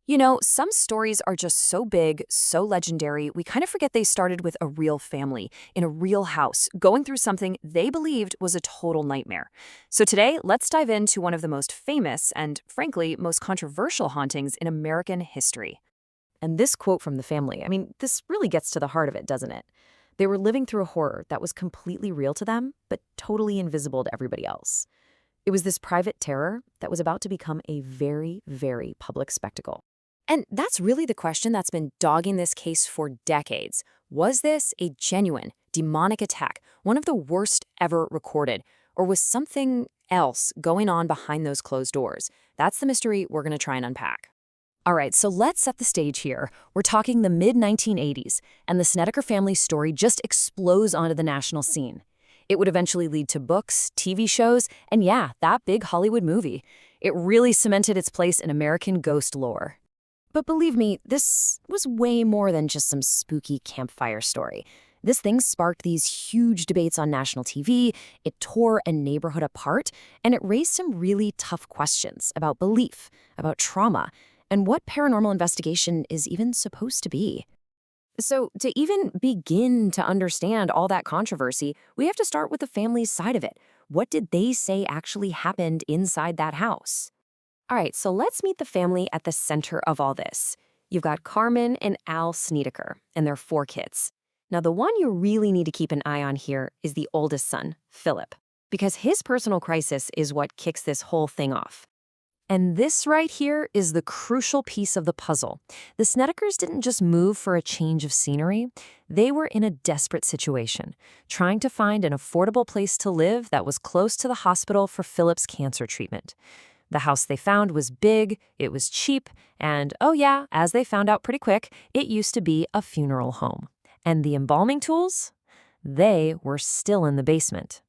You know, some stories are just so big, so legendary, we kind of forget they started with a real family, in a real house, going through something they believed was a total nightmare. So today, let's dive into one of the most famous and, frankly, most controversial hauntings in American history. And this quote from the family, this really gets to the heart of it, doesn't it? They were living through a horror that was completely real to them, but totally invisible to everybody else. It was this private terror that was about to become a very, very public spectacle. And that's really the question that's been dogging this case for decades. Was this a genuine, demonic attack, one of the worst ever recorded, or was something else going on behind those closed doors? That's the mystery we're going to try and unpack. All right, so let's set the stage here. We're talking the mid-1980s, and the Snedeker family story just explodes onto the national scene. It would eventually lead to books, TV shows, and yeah, that big Hollywood movie. It really cemented its place in American ghost lore. But believe me, this was way more than just some spooky campfire story. This thing sparked these huge debates on national TV, it tore a neighborhood apart, and it raised some really tough questions about belief, about trauma, and what paranormal investigation is even supposed to be. So, to even begin to understand all that controversy, we have to start with the family's side of it. What did they say actually happened inside that house? All right, so let's meet the family at the center of all this. You've got Carmen and Al Snedeker and their four kids. Now, the one you really need to keep an eye on here is the oldest son, Philip, because his personal crisis is what kicks this whole thing off. And this right here is the crucial piece of the puzzle. The Snedekers didn't just move for a change of scenery. They were in a desperate situation, trying to find an affordable place to live that was close to the hospital for Philip's cancer treatment. The house they found was big, it was cheap, and oh yeah, as they found out pretty quick, it used to be a funeral home. And the embalming tools? They were still in the basement.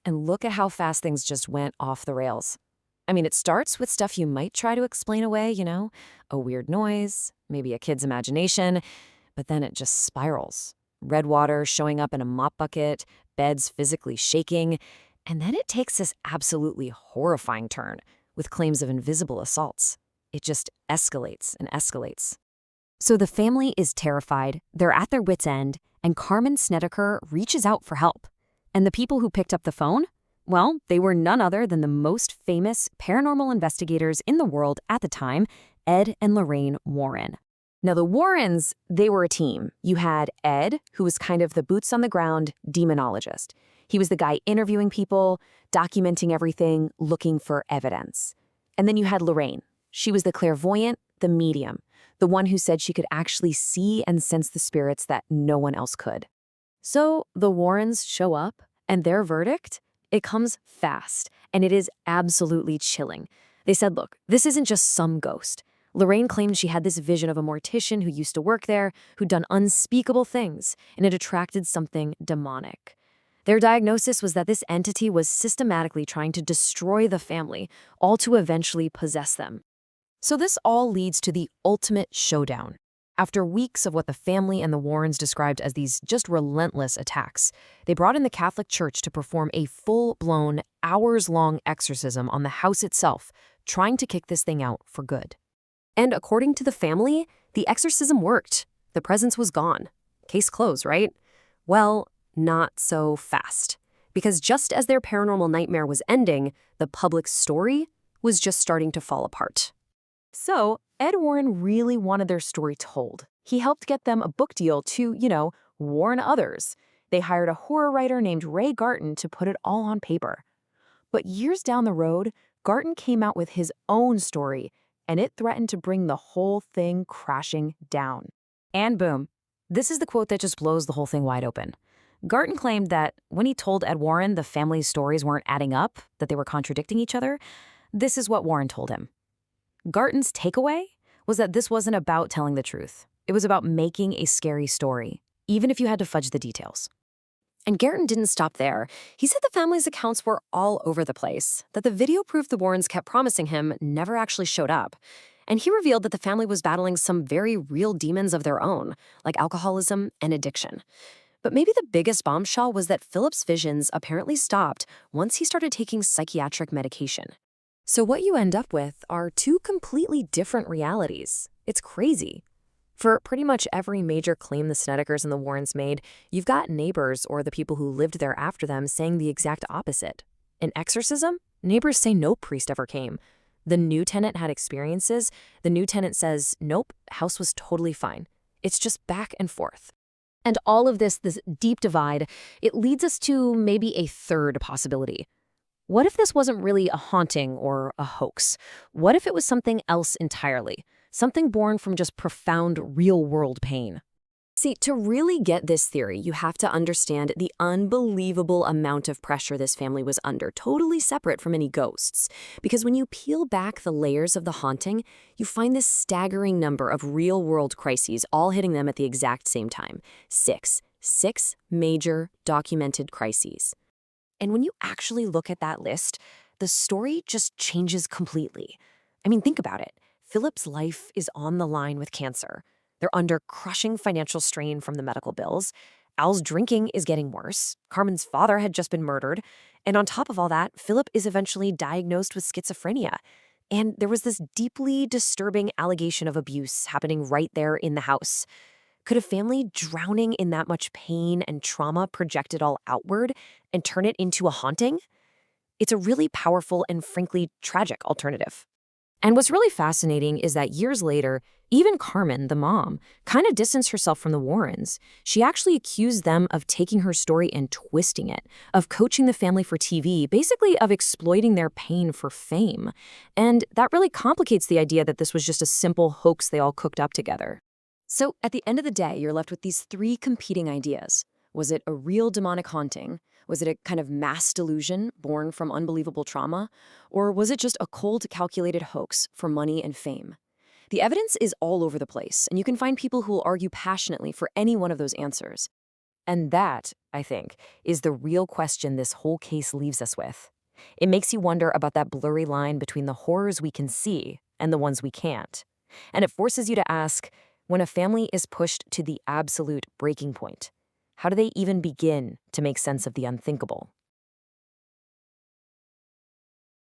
And look at how fast things just went off the rails. It starts with stuff you might try to explain away, a weird noise, maybe a kid's imagination, but then it just spirals. Red water showing up in a mop bucket, beds physically shaking, and then it takes this absolutely horrifying turn with claims of invisible assaults. It just escalates and escalates. So the family is terrified, they're at their wits' end, and Carmen Snedeker reaches out for help. And the people who picked up the phone? Well, they were none other than the most famous paranormal investigators in the world at the time, Ed and Lorraine Warren. Now, the Warrens, they were a team. You had Ed, who was kind of the boots-on-the-ground demonologist. He was the guy interviewing people, documenting everything, looking for evidence. And then you had Lorraine. She was the clairvoyant, the medium, the one who said she could actually see and sense the spirits that no one else could. So the Warrens show up, and their verdict? It comes fast, and it is absolutely chilling. They said, look, this isn't just some ghost. Lorraine claimed she had this vision of a mortician who used to work there, who'd done unspeakable things, and it attracted something demonic. Their diagnosis was that this entity was systematically trying to destroy the family, all to eventually possess them. So this all leads to the ultimate showdown. After weeks of what the family and the Warrens described as these just relentless attacks, they brought in the Catholic Church to perform a full-blown, hours-long exorcism on the house itself, trying to kick this thing out for good. And according to the family, the exorcism worked. The presence was gone. Case closed, right? Well, not so fast. Because just as their paranormal nightmare was ending, the public story was just starting to fall apart. So, Ed Warren really wanted their story told. He helped get them a book deal to, warn others. They hired a horror writer named Ray Garton to put it all on paper. But years down the road, Garton came out with his own story, and it threatened to bring the whole thing crashing down. And boom, this is the quote that just blows the whole thing wide open. Garton claimed that when he told Ed Warren the family's stories weren't adding up, that they were contradicting each other, this is what Warren told him. Garton's takeaway was that this wasn't about telling the truth. It was about making a scary story, even if you had to fudge the details. And Garton didn't stop there. He said the family's accounts were all over the place, that the video proof the Warrens kept promising him never actually showed up. And he revealed that the family was battling some very real demons of their own, like alcoholism and addiction. But maybe the biggest bombshell was that Philip's visions apparently stopped once he started taking psychiatric medication. So what you end up with are two completely different realities. It's crazy. For pretty much every major claim the Snedekers and the Warrens made, you've got neighbors or the people who lived there after them saying the exact opposite. In exorcism, neighbors say no priest ever came. The new tenant had experiences. The new tenant says, nope, house was totally fine. It's just back and forth. And all of this deep divide, it leads us to maybe a third possibility. What if this wasn't really a haunting or a hoax? What if it was something else entirely? Something born from just profound real-world pain? See, to really get this theory, you have to understand the unbelievable amount of pressure this family was under, totally separate from any ghosts. Because when you peel back the layers of the haunting, you find this staggering number of real-world crises all hitting them at the exact same time. Six major documented crises. And when you actually look at that list, the story just changes completely. I mean, think about it. Philip's life is on the line with cancer. They're under crushing financial strain from the medical bills. Al's drinking is getting worse. Carmen's father had just been murdered. And on top of all that, Philip is eventually diagnosed with schizophrenia. And there was this deeply disturbing allegation of abuse happening right there in the house. Could a family drowning in that much pain and trauma project it all outward and turn it into a haunting? It's a really powerful and frankly tragic alternative. And what's really fascinating is that years later, even Carmen, the mom, kind of distanced herself from the Warrens. She actually accused them of taking her story and twisting it, of coaching the family for TV, basically of exploiting their pain for fame. And that really complicates the idea that this was just a simple hoax they all cooked up together. So at the end of the day, you're left with these three competing ideas. Was it a real demonic haunting? Was it a kind of mass delusion born from unbelievable trauma? Or was it just a cold, calculated hoax for money and fame? The evidence is all over the place, and you can find people who will argue passionately for any one of those answers. And that, I think, is the real question this whole case leaves us with. It makes you wonder about that blurry line between the horrors we can see and the ones we can't. And it forces you to ask, when a family is pushed to the absolute breaking point, how do they even begin to make sense of the unthinkable?